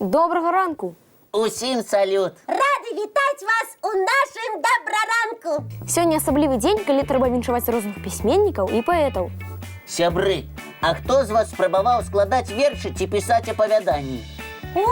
Доброго ранку! Усім салют! Рады вітаць вас у нашым добраранку! Сёння асаблівы дзень, калі трэба віншаваць розных пісьменнікаў і паэтаў. Сябры, а хто з вас спрабаваў складаць вершы ці пісаць апавяданні? О,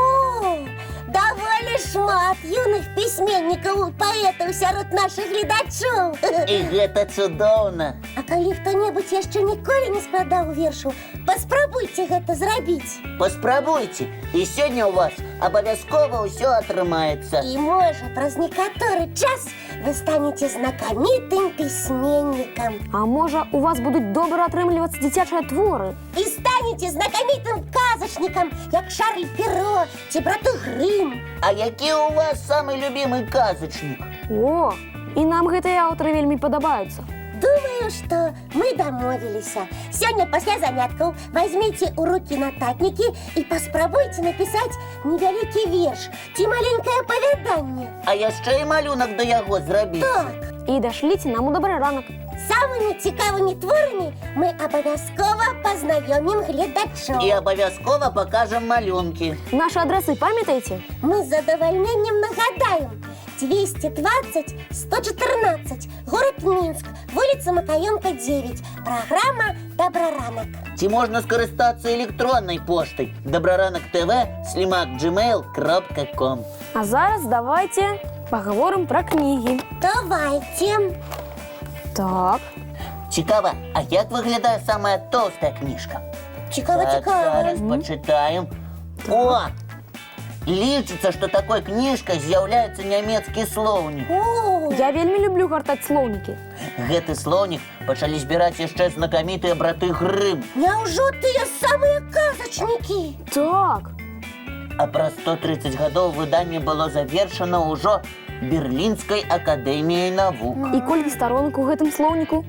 даволі шмат юных пісьменнікаў і паэтаў сярод нашых гледачоў. І гэта цудоўна! А калі хто-небудзь яшчэ ніколі не складаў вершу, паспрабуйце гэта зрабіць. Паспрабуйце, і сёння ў вас абавязкова ўсё атрымаецца. І можа, праз некаторы час вы станеце знакамітым пісьменнікам. А можа, у вас будуць добра атрымлівацца дзіцячыя творы? І станеце знакамітым казачнікам, як Шарль Перро ці браты Грым. А які ў вас самы любімы казачнік? О, і нам гэтыя аўтары вельмі падабаюцца. Думаю, што мы дамовіліся. Сёння пасля заняткаў вазьміце ў рукі нататнікі і паспрабуйце напісаць невялікі верш ці маленькае апавяданне. А яшчэ і малюнак да яго зрабіць. Так, І дашліце нам у добры ранак. самымі цікавымі творамі мы абавязкова пазнаёмім гледачоў. І абавязкова пакажам малюнкі. Нашы адрэсы памятаеце? Мы з задавальненнем нагадаем. 220-114, город Мінск, вуліца Макаёнка, 9. Праграма «Добраранак». Ці можна скарыстацца электроннай поштай добраранак.tv@gmail.com. А зараз давайте пагаворым пра кнігі. Давайте. Так, Цікава, а як выглядае самая тоўстая кніжка? Цікава, Так, цікава. зараз пачытаем. О! Лічыцца, што такой кніжкай з'яўляецца нямецкі слоўнік. О, я вельмі люблю гартаць слоўнікі. Гэты слоўнік пачалі збіраць яшчэ знакамітыя браты Грым. няўжо тыя самыя казачнікі? Так, А праз 130 гадоў выданне было завершана ўжо Берлінскай акадэміяй навук. і колькі старонак у гэтым слоўніку?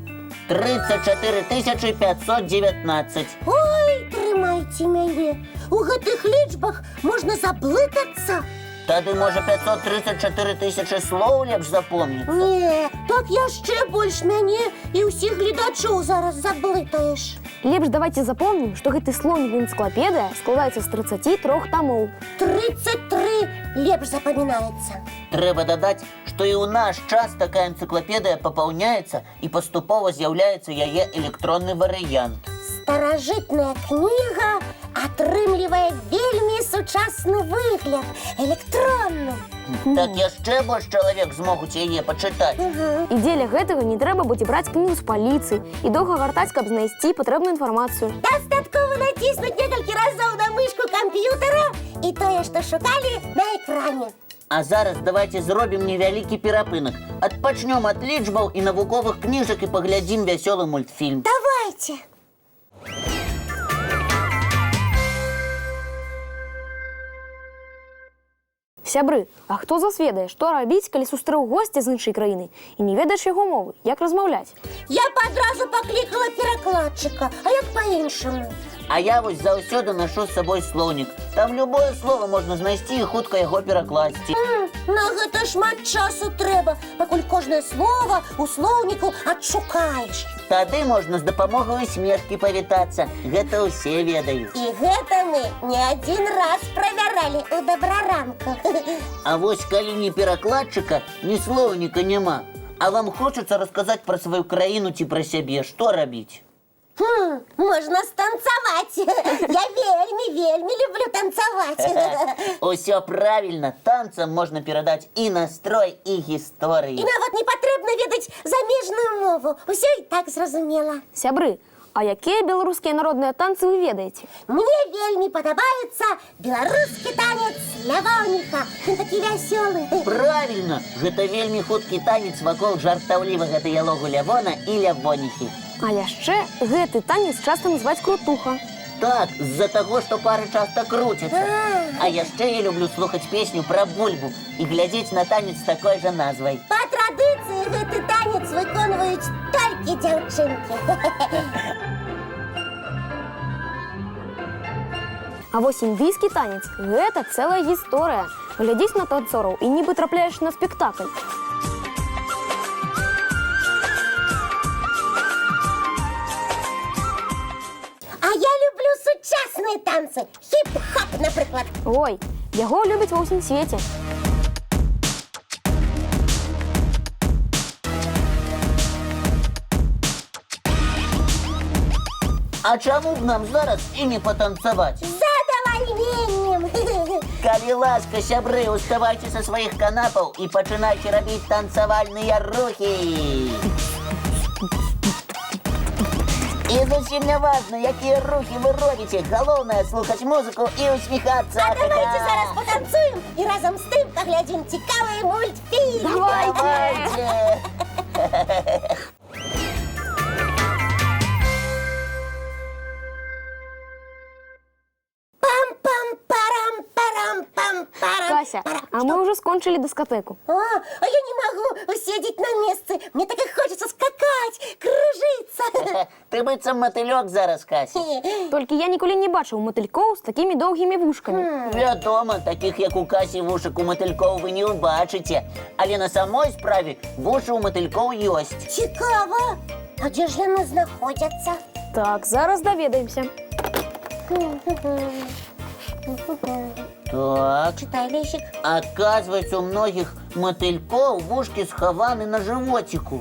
34 519. Ой, трымайце мяне. У гэтых лічбах можна заблытацца. Тады, можа, 534 тысячы слоў лепш запомніцца. Не, так яшчэ больш мяне і ўсіх гледачоў зараз заблытаеш. Лепш давайте запомнім, што гэты слоўнік энцыклапедыя складаецца з 33 тамоў. 33 лепш запамінаецца. Трэба дадаць, што і ў наш час такая энцыклапедыя папаўняецца і паступова з'яўляецца яе электронны варыянт. Старажытная кніга атрымлівае вельмі сучасны выгляд, электронны. Так яшчэ больш чалавек змогуць яе пачытаць. І дзеля гэтага не трэба будзе браць кнігу з паліцы і доўга гартаць, каб знайсці патрэбную інфармацыю. Дастаткова націснуць некалькі разоў на мышку камп'ютара і тое, што шукалі, на экране. А зараз давайте зробім невялікі перапынак. Адпачнём ад лічбаў і навуковых кніжак і паглядзім вясёлы мультфільм. Давайте. Сябры, а хто з вас ведае, што рабіць, калі сустрэў госця з іншай краіны і не ведаеш яго мовы, як размаўляць? Я адразу паклікала перакладчыка, а як па-іншаму? А я вось заўсёды нашу з сабой слоўнік. Там любое слово можна знайсці і хутка яго перакласці. На гэта шмат часу трэба, пакуль кожнае слова у слоўніку адшукаеш. Тады можна з дапамогай усмешкі павітацца. Гэта ўсе ведаюць. І гэта мы не адзін раз правяралі у добраранку. А вось калі ні перакладчыка, ні слоўніка няма, а вам хочацца расказаць пра сваю краіну ці пра сябе, што рабіць? Можна станцаваць. Я вельмі люблю танцаваць. Усё правільна, танцам можна перадаць і настрой, і І гісторыі. нават не патрэбна ведаць замежную мову. Усё і так зразумела. Сябры, а якія беларускія народныя танцы вы ведаеце? Мне вельмі падабаецца беларускі танец лявоніха. Ён такі вясёлы. Правільна, гэта вельмі хуткі танец вакол жартаўлівага дыялогу Лявона і Лявоніхі. А яшчэ гэты танец часта называць крутуха. Так, з-за таго, што пары часта круцяцца. А яшчэ я люблю слухаць песню пра бульбу і глядзець на танец з такой жа назвай. Па традыцыі гэты танец выконваюць толькі дзяўчынкі. А вось індыйскі танец – гэта цэлая гісторыя. Глядзіш на танцораў і нібы трапляеш на спектакль. А я люблю сучасные танцы. Хип-хоп, например. Ой, Яго любяць ва ўсім свеце. А чаму б нам зараз і не патанцаваць? З задавальненнем! Калі ласка, сябры, уставайце са сваіх канапаў і пачынайце рабіць танцавальныя рухі. І зусім не важна, якія рухі вы робіце. Галоўнае слухаць музыку і усміхацца. А давайте зараз потанцуем і разам з тым паглядзім цікавыя мультфільмы. Давайте! Пам-пам-парам-парам-пам-парам. Кася, а мы уже скончили дискотеку. А я не могу усидеть на месте. Мне так и хочется скакать, кружиться. Ты быццам матылёк зараз, Кася. Толькі я ніколі не бачыў матылькоў з такімі доўгімі вушкамі. Вядома, такіх як у Касі вушак у матылькоў вы не ўбачыце. Але на самой справе вушы ў матылькоў ёсць. Цікаво. А де ж яны знаходяцца? Так, зараз даведаемся. Так, Читай, Лещик. оказывается, у многих мотыльков вушки схованы на животику.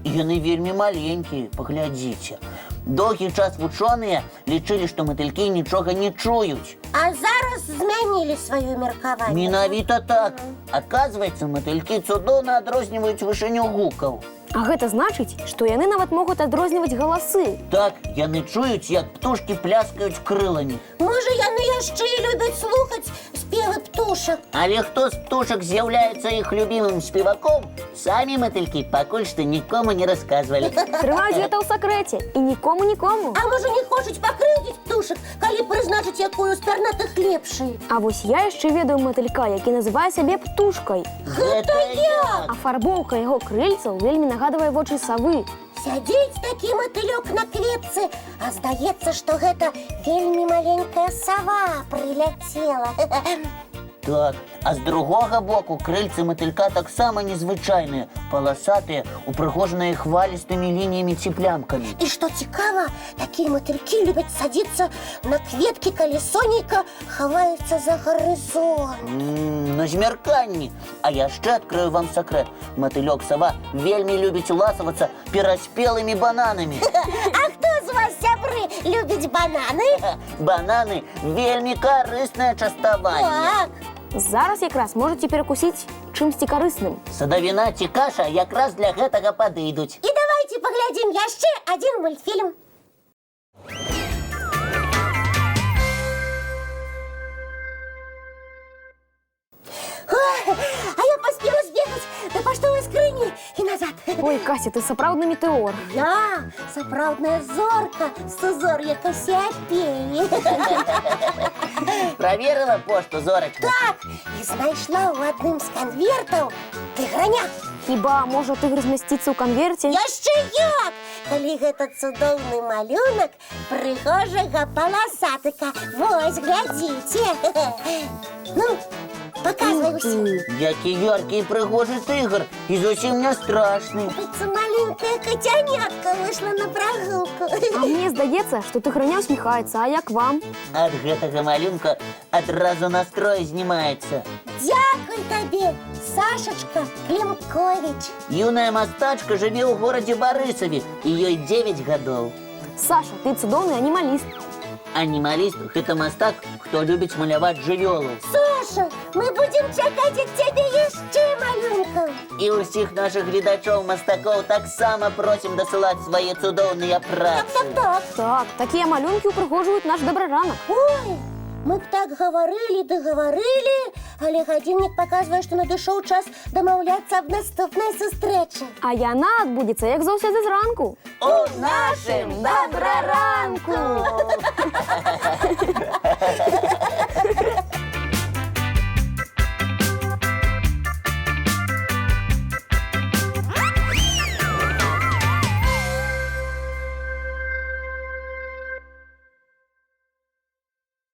Яны вельмі маленькие, паглядзіце. Доўгі час вучоныя лічылі, што матылькі нічога не чуюць. А зараз змянілі сваё меркаванне. Менавіта так. Оказывается, матылькі цудоўна адрозніваюць вышыню гукаў. А гэта значыць, што яны нават могуць адрозніваць галасы. Так, яны чуюць, як птушкі пляскаюць крыламі. Можа, яны яшчэ і любяць слухаць спевы птушак. Але хто з птушак з'яўляецца іх любімым спеваком, самі матылькі пакуль што нікому не расказвалі. Трымаюць гэта ў сакрэце і нікому. А можа, не хочуць пакрыўдзіць птушак, калі прызначыць якую з пярнатых лепшай? А вось я яшчэ ведаю матылька, які называе сябе птушкай. Гэта я! Афарбоўка яго крыльцаў вельмі нагадвае вочы савы. Сядзіць такі матылёк на кветцы, а здаецца, што гэта вельмі маленькая сава прыляцела. Так, а з другога боку крыльцы матылька таксама незвычайныя, паласатыя, упрыгожаныя хвалістымі лініямі ці плямкамі. І што цікава, такія матылькі любяць садзіцца на кветкі, калі сонейка хаваецца за гарызонт. На змярканні. А яшчэ адкрыю вам сакрэт. Матылёк-сава вельмі любіць ласавацца пераспелымі бананамі. А хто з вас, сябры, любіць бананы? Бананы вельмі карыснае частаванне. Так. Зараз якраз можаце перакусіць чымсьці карысным. Садавіна ці каша якраз для гэтага падыдуць. І давайте паглядзім яшчэ адзін мультфільм. А я поспела збегаць да паштовай скрыні і назад. Ой, Кася, ты сапраўдны метэор. Я сапраўдная зорка з узор'я Касіапеі. Праверыла пошту, зорачка? Так, і знайшла ў адным з канвертаў тыграня. Хіба можа тыгр змясціцца ў канверце? Яшчэ як! Калі гэта цудоўны малюнак прыгожага паласатыка. Вось, глядзіце. Ну, паказвай усім. Які яркі і прыгожы тыгр, і зусім не страшны. Быццам маленькая кацянятка выйшла на прагулку. А мне здаецца, што тыграня усміхаецца, а як вам? Ад гэтага малюнка адразу настрой знімаецца. Дзякуй табе, Сашачка Клімковіч. Юная мастачка жыве ў горадзе Барысаве, і ёй 9 гадоў. Саша, ты цудоўны анімаліст. Анімаліст – гэта мастак, хто любіць маляваць жывёлу. Саша, мы будзем чакаць ад цябе яшчэ малюнкаў. І ўсіх нашых гледачоў-мастакоў таксама просім дасылаць свае цудоўныя працы. Так, такія малюнкі ўпрыгожваюць наш добраранак. Ой, мы б так гаварылі ды гаварылі, але гадзіннік паказвае, што надышоў час дамаўляцца аб наступнай сустрэчы. А яна адбудзецца, як заўсёды зранку. У нашым